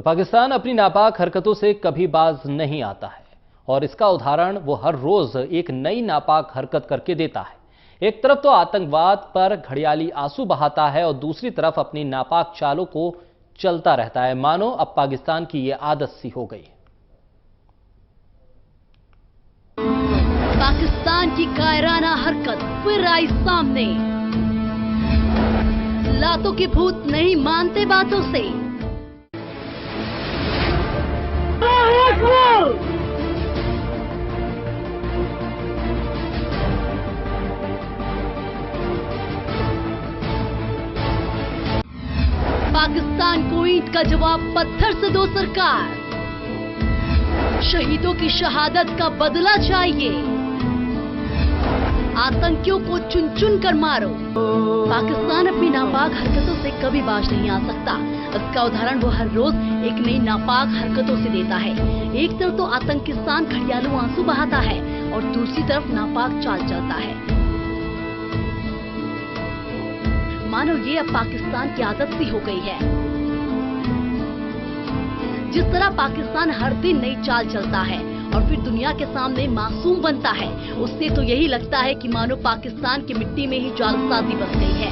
पाकिस्तान अपनी नापाक हरकतों से कभी बाज नहीं आता है और इसका उदाहरण वो हर रोज एक नई नापाक हरकत करके देता है। एक तरफ तो आतंकवाद पर घड़ियाली आंसू बहाता है और दूसरी तरफ अपनी नापाक चालों को चलता रहता है। मानो अब पाकिस्तान की ये आदत सी हो गई। पाकिस्तान की कायराना हरकत फिर आई सामने। लातों के भूत नहीं मानते बातों से। पाकिस्तान को ईंट का जवाब पत्थर से दो सरकार। शहीदों की शहादत का बदला चाहिए। आतंकियों को चुन चुन कर मारो। पाकिस्तान अपनी नापाक हरकतों से कभी बाज नहीं आ सकता। इसका उदाहरण वो हर रोज एक नई नापाक हरकतों से देता है। एक तरफ तो आतंकिस्तान घड़ियालू आंसू बहाता है और दूसरी तरफ नापाक चाल चलता है। मानो ये अब पाकिस्तान की आदत सी हो गई है। जिस तरह पाकिस्तान हर दिन नई चाल चलता है और फिर दुनिया के सामने मासूम बनता है, उससे तो यही लगता है कि मानो पाकिस्तान की मिट्टी में ही जालसाजी बस गई है।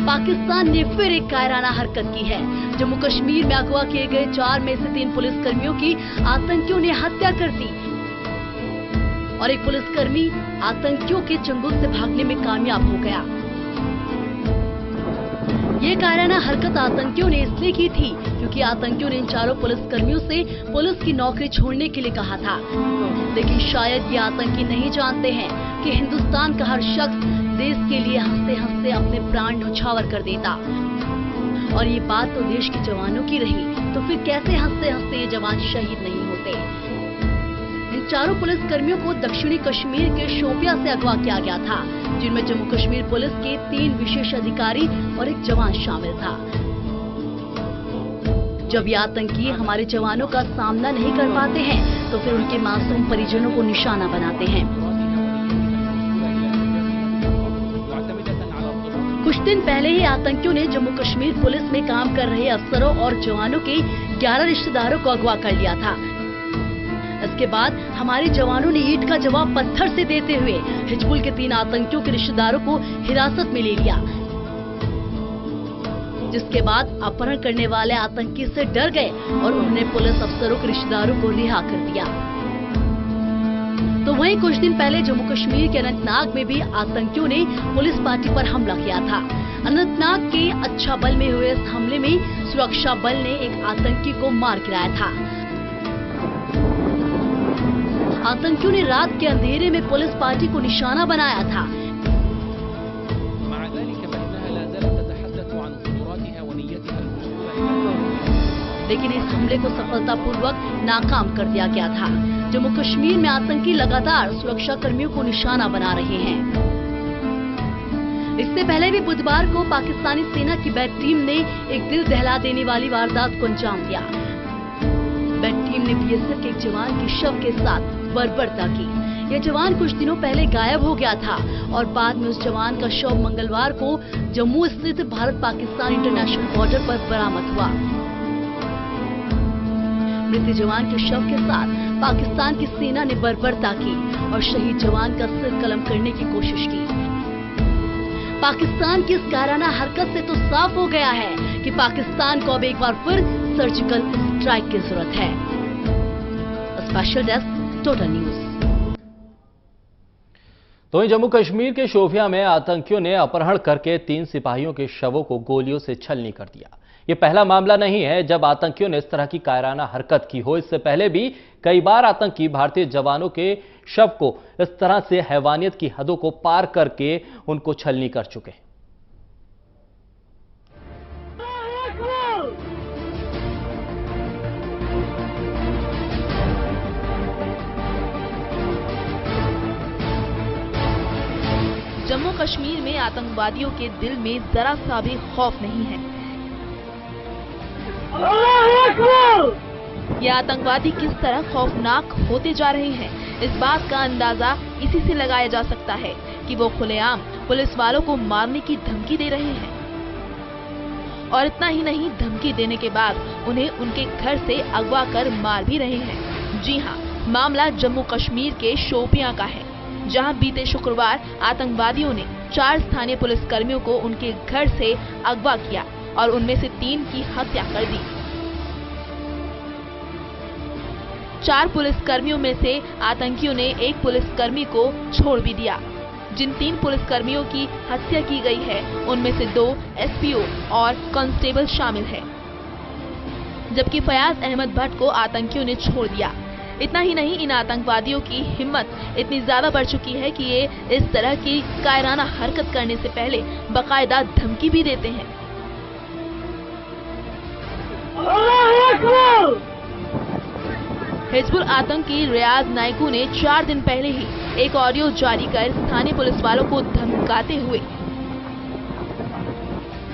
पाकिस्तान ने फिर एक कायराना हरकत की है। जम्मू कश्मीर में अगवा किए गए 4 में से 3 पुलिसकर्मियों की आतंकियों ने हत्या कर दी और एक पुलिसकर्मी आतंकियों के चंगुल से भागने में कामयाब हो गया। ये कायराना हरकत आतंकियों ने इसलिए की थी क्योंकि आतंकियों ने इन 4 पुलिसकर्मियों से पुलिस की नौकरी छोड़ने के लिए कहा था। लेकिन शायद ये आतंकी नहीं जानते हैं कि हिंदुस्तान का हर शख्स देश के लिए हंसते हंसते अपने प्राण न्यौछावर कर देता। और ये बात तो देश के जवानों की रही, तो फिर कैसे हंसते हंसते ये जवान शहीद नहीं होते। इन 4 पुलिसकर्मियों को दक्षिणी कश्मीर के शोपिया से अगवा किया गया था, जिनमें जम्मू कश्मीर पुलिस के 3 विशेष अधिकारी और एक जवान शामिल था। जब ये आतंकी हमारे जवानों का सामना नहीं कर पाते हैं तो फिर उनके मासूम परिजनों को निशाना बनाते हैं। कुछ दिन पहले ही आतंकियों ने जम्मू कश्मीर पुलिस में काम कर रहे अफसरों और जवानों के 11 रिश्तेदारों को अगवा कर लिया था। इसके बाद हमारे जवानों ने ईंट का जवाब पत्थर से देते हुए हिजबुल के 3 आतंकियों के रिश्तेदारों को हिरासत में ले लिया, जिसके बाद अपहरण करने वाले आतंकी से डर गए और उन्होंने पुलिस अफसरों के रिश्तेदारों को रिहा कर दिया। तो वहीं कुछ दिन पहले जम्मू कश्मीर के अनंतनाग में भी आतंकियों ने पुलिस पार्टी पर हमला किया था। अनंतनाग के अच्छा बल में हुए इस हमले में सुरक्षा बल ने एक आतंकी को मार गिराया था। आतंकियों ने रात के अंधेरे में पुलिस पार्टी को निशाना बनाया था। लेकिन इस हमले को सफलतापूर्वक नाकाम कर दिया गया था। जम्मू कश्मीर में आतंकी लगातार सुरक्षा कर्मियों को निशाना बना रहे हैं। इससे पहले भी बुधवार को पाकिस्तानी सेना की बैट टीम ने एक दिल दहला देने वाली वारदात को अंजाम दिया। बैट टीम ने बीएसएफ के एक जवान के शव के साथ बर्बरता की। यह जवान कुछ दिनों पहले गायब हो गया था और बाद में उस जवान का शव मंगलवार को जम्मू स्थित भारत पाकिस्तान इंटरनेशनल बॉर्डर पर बरामद हुआ। मृत जवान के शव के साथ पाकिस्तान की सेना ने बर्बरता की और शहीद जवान का सिर कलम करने की कोशिश की। पाकिस्तान की इस कायराना हरकत से तो साफ हो गया है कि पाकिस्तान को अब एक बार फिर सर्जिकल स्ट्राइक की जरूरत है। Special desk total news. तो वहीं जम्मू कश्मीर के शोपिया में आतंकियों ने अपहरण करके 3 सिपाहियों के शवों को गोलियों से छलनी कर दिया। ये पहला मामला नहीं है जब आतंकियों ने इस तरह की कायराना हरकत की हो। इससे पहले भी कई बार आतंकी भारतीय जवानों के शव को इस तरह से हैवानियत की हदों को पार करके उनको छलनी कर चुके हैं। जम्मू कश्मीर में आतंकवादियों के दिल में जरा सा भी खौफ नहीं है। ये आतंकवादी किस तरह खौफनाक होते जा रहे हैं, इस बात का अंदाजा इसी से लगाया जा सकता है कि वो खुलेआम पुलिस वालों को मारने की धमकी दे रहे हैं। और इतना ही नहीं, धमकी देने के बाद उन्हें उनके घर से अगवा कर मार भी रहे हैं। जी हां, मामला जम्मू कश्मीर के शोपियां का है, जहां बीते शुक्रवार आतंकवादियों ने 4 स्थानीय पुलिस कर्मियों को उनके घर से अगवा किया और उनमें से 3 की हत्या कर दी। 4 पुलिसकर्मियों में से आतंकियों ने 1 पुलिसकर्मी को छोड़ भी दिया। जिन 3 पुलिसकर्मियों की हत्या की गई है, उनमें से 2 एसपीओ और कांस्टेबल शामिल है, जबकि फयाज अहमद भट्ट को आतंकियों ने छोड़ दिया। इतना ही नहीं, इन आतंकवादियों की हिम्मत इतनी ज्यादा बढ़ चुकी है कि ये इस तरह की कायराना हरकत करने से पहले बाकायदा धमकी भी देते हैं। हिजबुल आतंकी रियाज नायकू ने 4 दिन पहले ही एक ऑडियो जारी कर स्थानीय पुलिस वालों को धमकाते हुए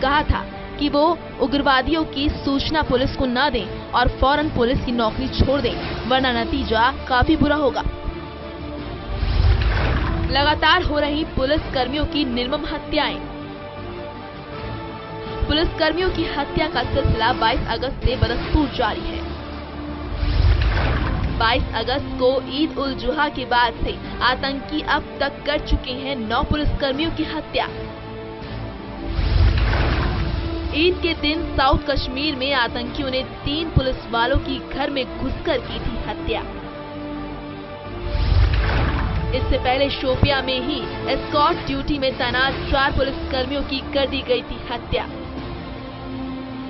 कहा था कि वो उग्रवादियों की सूचना पुलिस को न दें और फौरन पुलिस की नौकरी छोड़ दें, वरना नतीजा काफी बुरा होगा। लगातार हो रही पुलिस कर्मियों की निर्मम हत्याएं। पुलिस कर्मियों की हत्या का सिलसिला 22 अगस्त से बदस्तूर जारी है। 22 अगस्त को ईद उल जुहा के बाद से आतंकी अब तक कर चुके हैं 9 पुलिसकर्मियों की हत्या। ईद के दिन साउथ कश्मीर में आतंकियों ने 3 पुलिस वालों की घर में घुसकर की थी हत्या। इससे पहले शोपियां में ही एस्कॉर्ट ड्यूटी में तैनात 4 पुलिसकर्मियों की कर दी गई थी हत्या।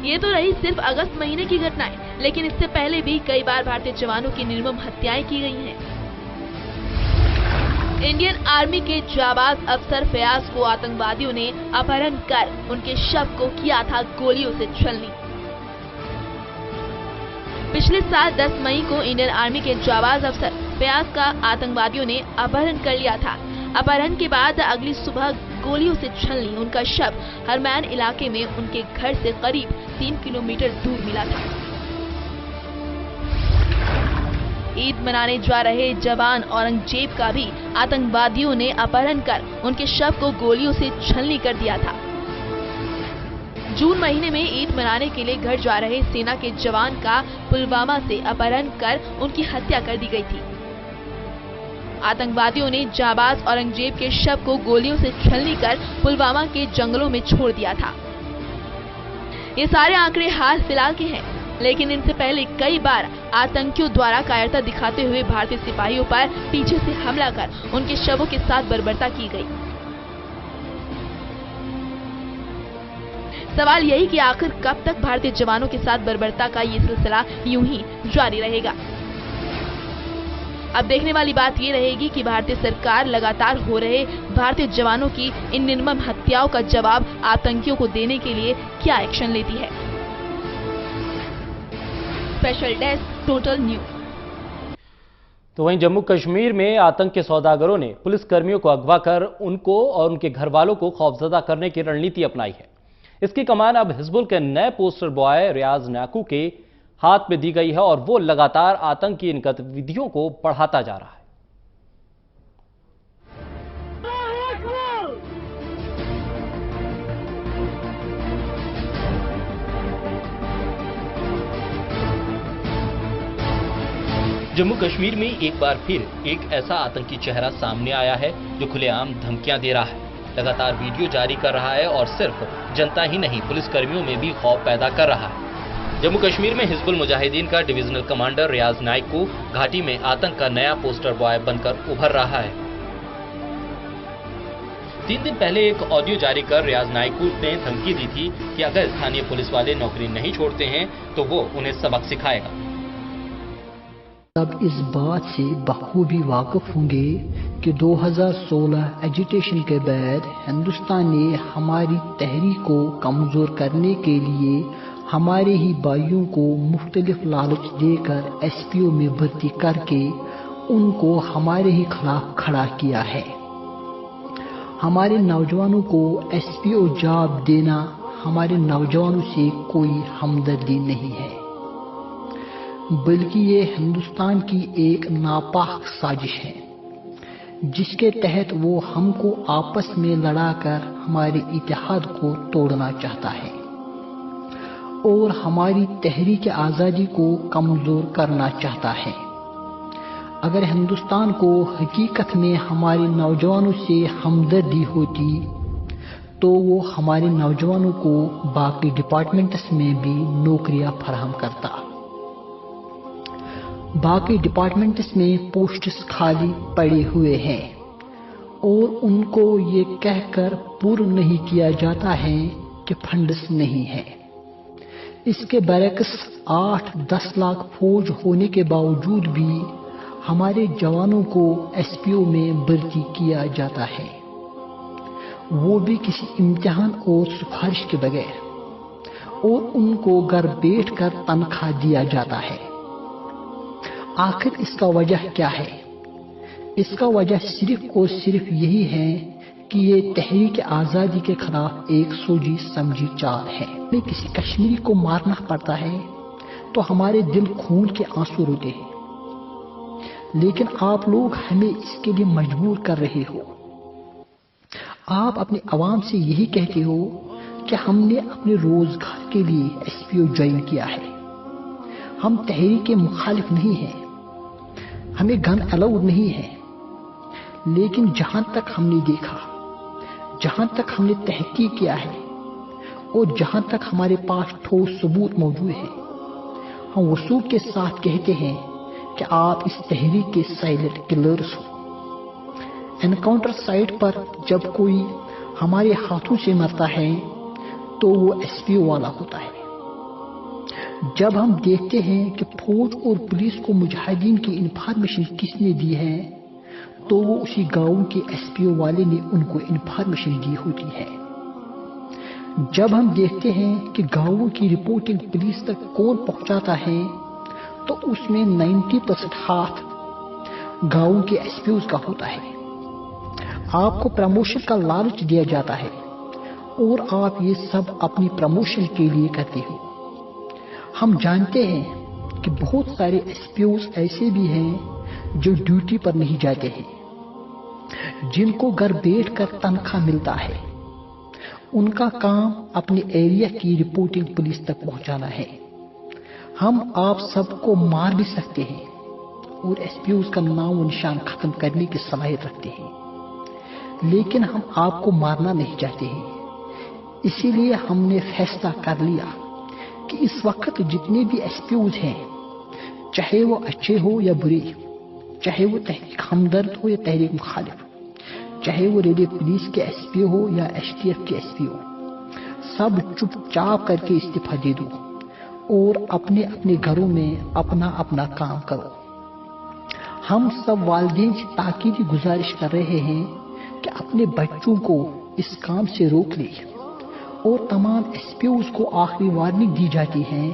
ये तो रही सिर्फ अगस्त महीने की घटनाएं, लेकिन इससे पहले भी कई बार भारतीय जवानों की निर्मम हत्याएं की गई हैं। इंडियन आर्मी के जाबाज अफसर फयाज को आतंकवादियों ने अपहरण कर उनके शव को किया था गोलियों से छलनी। पिछले साल 10 मई को इंडियन आर्मी के जाबाज अफसर फयाज का आतंकवादियों ने अपहरण कर लिया था। अपहरण के बाद अगली सुबह गोलियों से छलनी उनका शव हरमैन इलाके में उनके घर से करीब 3 किलोमीटर दूर मिला था। ईद मनाने जा रहे जवान औरंगजेब का भी आतंकवादियों ने अपहरण कर उनके शव को गोलियों से छलनी कर दिया था। जून महीने में ईद मनाने के लिए घर जा रहे सेना के जवान का पुलवामा से अपहरण कर उनकी हत्या कर दी गई थी। आतंकवादियों ने जाबाज औरंगजेब के शव को गोलियों से छलनी कर पुलवामा के जंगलों में छोड़ दिया था। ये सारे आंकड़े हाल फिलहाल के हैं, लेकिन इनसे पहले कई बार आतंकियों द्वारा कायरता दिखाते हुए भारतीय सिपाहियों पर पीछे से हमला कर उनके शवों के साथ बर्बरता की गई। सवाल यही कि आखिर कब तक भारतीय जवानों के साथ बर्बरता का ये सिलसिला यूं ही जारी रहेगा। अब देखने वाली बात ये रहेगी कि भारतीय सरकार लगातार हो रहे भारतीय जवानों की इन निर्मम हत्याओं का जवाब आतंकियों को देने के लिए क्या एक्शन लेती है। Special desk total news. तो वहीं जम्मू कश्मीर में आतंक के सौदागरों ने पुलिस कर्मियों को अगवा कर उनको और उनके घर वालों को खौफजदा करने की रणनीति अपनाई है। इसकी कमान अब हिजबुल के नए पोस्टर बॉय रियाज नायकू के हाथ में दी गई है और वो लगातार आतंक की इन गतिविधियों को बढ़ाता जा रहा है। जम्मू कश्मीर में एक बार फिर एक ऐसा आतंकी चेहरा सामने आया है जो खुलेआम धमकियां दे रहा है, लगातार वीडियो जारी कर रहा है और सिर्फ जनता ही नहीं पुलिसकर्मियों में भी खौफ पैदा कर रहा है। जम्मू कश्मीर में हिजबुल मुजाहिदीन का डिविजनल कमांडर रियाज नायकू घाटी में आतंक का नया पोस्टर बॉय बनकर उभर रहा है। 3 दिन पहले एक ऑडियो जारी कर रियाज नायकू ने धमकी दी थी कि अगर स्थानीय पुलिस वाले नौकरी नहीं छोड़ते हैं तो वो उन्हें सबक सिखाएगा। अब इस बात से बखूबी वाकिफ होंगे कि 2016 एजिटेशन के बाद हिंदुस्तान ने हमारी तहरीक को कमजोर करने के लिए हमारे ही भाइयों को मुख्तलिफ लालच देकर एसपीओ में भर्ती करके उनको हमारे ही खिलाफ खड़ा किया है। हमारे नौजवानों को एसपीओ जॉब देना हमारे नौजवानों से कोई हमदर्दी नहीं है, बल्कि ये हिंदुस्तान की एक नापाक साजिश है जिसके तहत वो हमको आपस में लड़ाकर हमारे इत्तेहाद को तोड़ना चाहता है। और हमारी तहरीक आज़ादी को कमज़ोर करना चाहता है। अगर हिंदुस्तान को हकीकत में हमारे नौजवानों से हमदर्दी होती तो वो हमारे नौजवानों को बाकी डिपार्टमेंट्स में भी नौकरियां फराहम करता। बाकी डिपार्टमेंट्स में पोस्ट्स खाली पड़े हुए हैं और उनको ये कहकर पूर्ण नहीं किया जाता है कि फंड्स नहीं है। इसके बरक्स 8-10 लाख फौज होने के बावजूद भी हमारे जवानों को एसपीओ में भर्ती किया जाता है, वो भी किसी इम्तिहान और सिफारिश के बगैर, और उनको घर बैठकर तनख्वाह दिया जाता है। आखिर इसका वजह क्या है? इसका वजह सिर्फ और सिर्फ यही है कि ये तहरीक आज़ादी के खिलाफ एक सोची समझी चाल है। हमें किसी कश्मीरी को मारना पड़ता है तो हमारे दिल खून के आंसू रोते हैं, लेकिन आप लोग हमें इसके लिए मजबूर कर रहे हो। आप अपने आवाम से यही कहते हो कि हमने अपने रोजगार के लिए एसपीओ ज्वाइन किया है, हम तहरीक के मुखालिफ नहीं हैं, हमें गन अलाउड नहीं है। लेकिन जहां तक हमने देखा, जहां तक हमने तहकीक किया है और जहां तक हमारे पास ठोस सबूत मौजूद है, हम वसूख के साथ कहते हैं कि आप इस तहरीक के साइलेंट किलर्स हो। एनकाउंटर साइट पर जब कोई हमारे हाथों से मरता है तो वो एसपीओ वाला होता है। जब हम देखते हैं कि फौज और पुलिस को मुजाहिदीन की इंफॉर्मेशन किसने दी है तो वो उसी गांव के एसपीओ वाले ने उनको इंफॉर्मेशन दी होती है। जब हम देखते हैं कि गांवों की रिपोर्टिंग पुलिस तक कौन पहुंचाता है तो उसमें 90% हाथ गांवों के एसपीओ का होता है। आपको प्रमोशन का लालच दिया जाता है और आप ये सब अपनी प्रमोशन के लिए करते हो। हम जानते हैं कि बहुत सारे एसपीओ ऐसे भी हैं जो ड्यूटी पर नहीं जाते हैं, जिनको घर बैठकर तनख्वाह मिलता है। उनका काम अपने एरिया की रिपोर्टिंग पुलिस तक पहुंचाना है। हम आप सबको मार भी सकते हैं और एसपीओ का नाम और निशान खत्म करने की सलाहियत रखते हैं, लेकिन हम आपको मारना नहीं चाहते हैं। इसीलिए हमने फैसला कर लिया कि इस वक्त जितने भी एसपीओज हैं, चाहे वो अच्छे हो या बुरे, चाहे वो तहरीक हमदर्द हो या तहरीक मुखालिफ, चाहे वो रेलवे पुलिस के एसपीओ हो या एसटीएफ के एसपीओ, सब चुपचाप करके इस्तीफा दे दो और अपने अपने घरों में अपना अपना काम करो। हम सब वालिदैन से ताकीदी गुजारिश कर रहे हैं कि अपने बच्चों को इस काम से रोक ले, और तमाम एसपीओज को आखिरी वार्निंग दी जाती है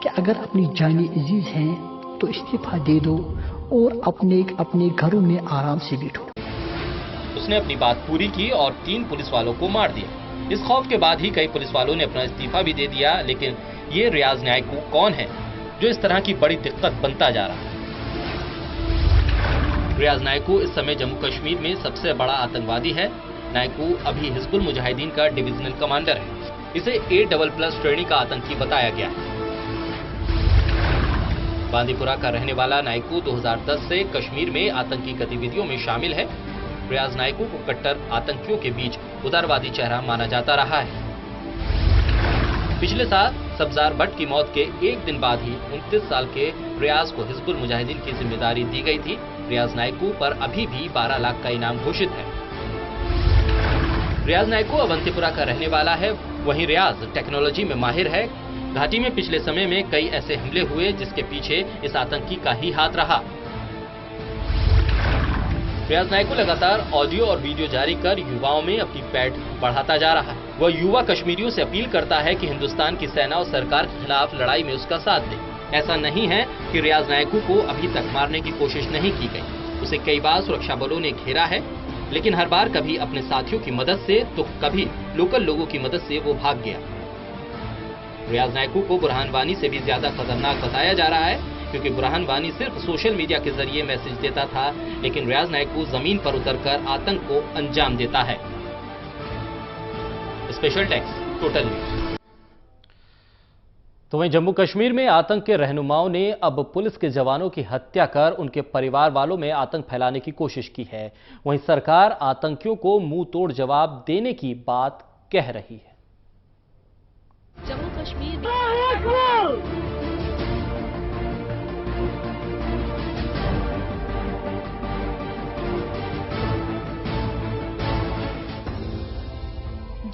कि अगर अपनी जानी अजीज हैं तो इस्तीफा दे दो और अपने अपने घरों में आराम से बैठो। उसने अपनी बात पूरी की और 3 पुलिस वालों को मार दिया। इस खौफ के बाद ही कई पुलिस वालों ने अपना इस्तीफा भी दे दिया। लेकिन ये रियाज नायकू कौन है जो इस तरह की बड़ी दिक्कत बनता जा रहा है? रियाज नायकू इस समय जम्मू कश्मीर में सबसे बड़ा आतंकवादी है। नायकू अभी हिजबुल मुजाहिदीन का डिविजनल कमांडर है। इसे A++ श्रेणी का आतंकी बताया गया है। बांदीपुरा का रहने वाला नायकू 2010 से कश्मीर में आतंकी गतिविधियों में शामिल है। रियाज नायकू को कट्टर आतंकियों के बीच उदारवादी चेहरा माना जाता रहा है। पिछले साल सब्जार भट्ट की मौत के एक दिन बाद ही 29 साल के रियाज को हिजबुल मुजाहिदीन की जिम्मेदारी दी गई थी। रियाज नायकू पर अभी भी 12 लाख का इनाम घोषित है। रियाज नायकू अवंतीपुरा का रहने वाला है। वहीं रियाज टेक्नोलॉजी में माहिर है। घाटी में पिछले समय में कई ऐसे हमले हुए जिसके पीछे इस आतंकी का ही हाथ रहा। रियाज नायकू लगातार ऑडियो और वीडियो जारी कर युवाओं में अपनी पैठ बढ़ाता जा रहा है। वह युवा कश्मीरियों से अपील करता है कि हिंदुस्तान की सेना और सरकार के खिलाफ लड़ाई में उसका साथ दे। ऐसा नहीं है कि रियाज नायकू को अभी तक मारने की कोशिश नहीं की गई। उसे कई बार सुरक्षा बलों ने घेरा है, लेकिन हर बार कभी अपने साथियों की मदद से तो कभी लोकल लोगों की मदद से वो भाग गया। रियाज नायकू को बुरहान वानी से भी ज्यादा खतरनाक बताया जा रहा है, क्योंकि बुरहान वानी सिर्फ सोशल मीडिया के जरिए मैसेज देता था, लेकिन रियाज नायकू जमीन पर उतरकर आतंक को अंजाम देता है। Special tax total news. तो वहीं जम्मू कश्मीर में आतंक के रहनुमाओं ने अब पुलिस के जवानों की हत्या कर उनके परिवार वालों में आतंक फैलाने की कोशिश की है। वहीं सरकार आतंकियों को मुंह तोड़ जवाब देने की बात कह रही है। जम्मू कश्मीर में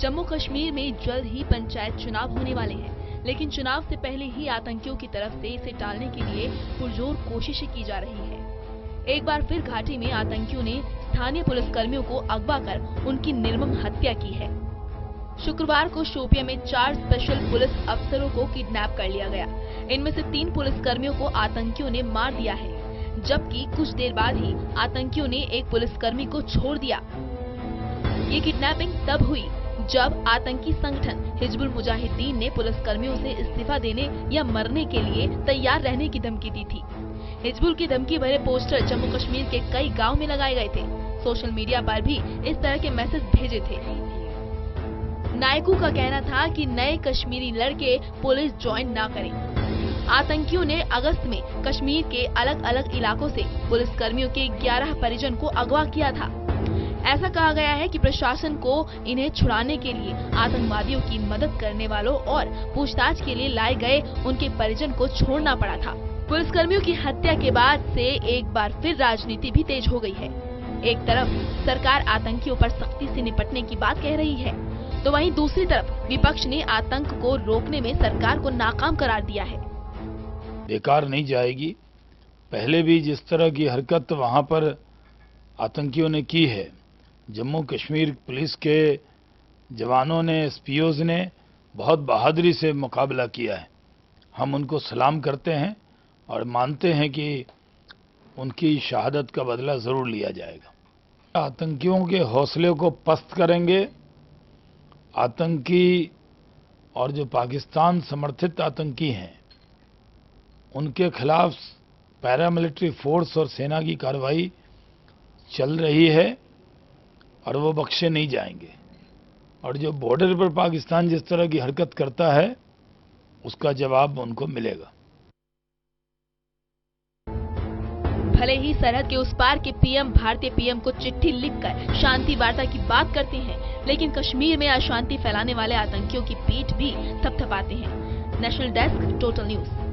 जम्मू कश्मीर में जल्द ही पंचायत चुनाव होने वाले हैं, लेकिन चुनाव से पहले ही आतंकियों की तरफ से इसे टालने के लिए पुरजोर कोशिशें की जा रही है। एक बार फिर घाटी में आतंकियों ने स्थानीय पुलिसकर्मियों को अगवा कर उनकी निर्मम हत्या की है। शुक्रवार को शोपियां में 4 स्पेशल पुलिस अफसरों को किडनैप कर लिया गया। इनमें से 3 पुलिसकर्मियों को आतंकियों ने मार दिया है, जबकि कुछ देर बाद ही आतंकियों ने एक पुलिसकर्मी को छोड़ दिया। ये किडनैपिंग तब हुई जब आतंकी संगठन हिजबुल मुजाहिदीन ने पुलिसकर्मियों से इस्तीफा देने या मरने के लिए तैयार रहने की धमकी दी थी। हिजबुल की धमकी भरे पोस्टर जम्मू कश्मीर के कई गांव में लगाए गए थे। सोशल मीडिया पर भी इस तरह के मैसेज भेजे थे। नायकू का कहना था कि नए कश्मीरी लड़के पुलिस ज्वाइन ना करें। आतंकियों ने अगस्त में कश्मीर के अलग अलग इलाकों से पुलिसकर्मियों के 11 परिजन को अगवा किया था। ऐसा कहा गया है कि प्रशासन को इन्हें छुड़ाने के लिए आतंकवादियों की मदद करने वालों और पूछताछ के लिए लाए गए उनके परिजन को छोड़ना पड़ा था। पुलिसकर्मियों की हत्या के बाद से एक बार फिर राजनीति भी तेज हो गई है। एक तरफ सरकार आतंकियों पर सख्ती से निपटने की बात कह रही है, तो वहीं दूसरी तरफ विपक्ष ने आतंक को रोकने में सरकार को नाकाम करार दिया है। बेकार नहीं जाएगी। पहले भी जिस तरह की हरकत वहां पर आतंकियों ने की है, जम्मू कश्मीर पुलिस के जवानों ने, एसपीओज ने बहुत बहादुरी से मुकाबला किया है। हम उनको सलाम करते हैं और मानते हैं कि उनकी शहादत का बदला जरूर लिया जाएगा। आतंकियों के हौसले को पस्त करेंगे। आतंकी और जो पाकिस्तान समर्थित आतंकी हैं, उनके खिलाफ पैरामिलिट्री फोर्स और सेना की कार्रवाई चल रही है और वो बख्शे नहीं जाएंगे। और जो बॉर्डर पर पाकिस्तान जिस तरह की हरकत करता है, उसका जवाब उनको मिलेगा। भले ही सरहद के उस पार के पीएम भारतीय पीएम को चिट्ठी लिखकर शांति वार्ता की बात करते हैं, लेकिन कश्मीर में अशांति फैलाने वाले आतंकियों की पीठ भी थपथपाते हैं। National desk, total news.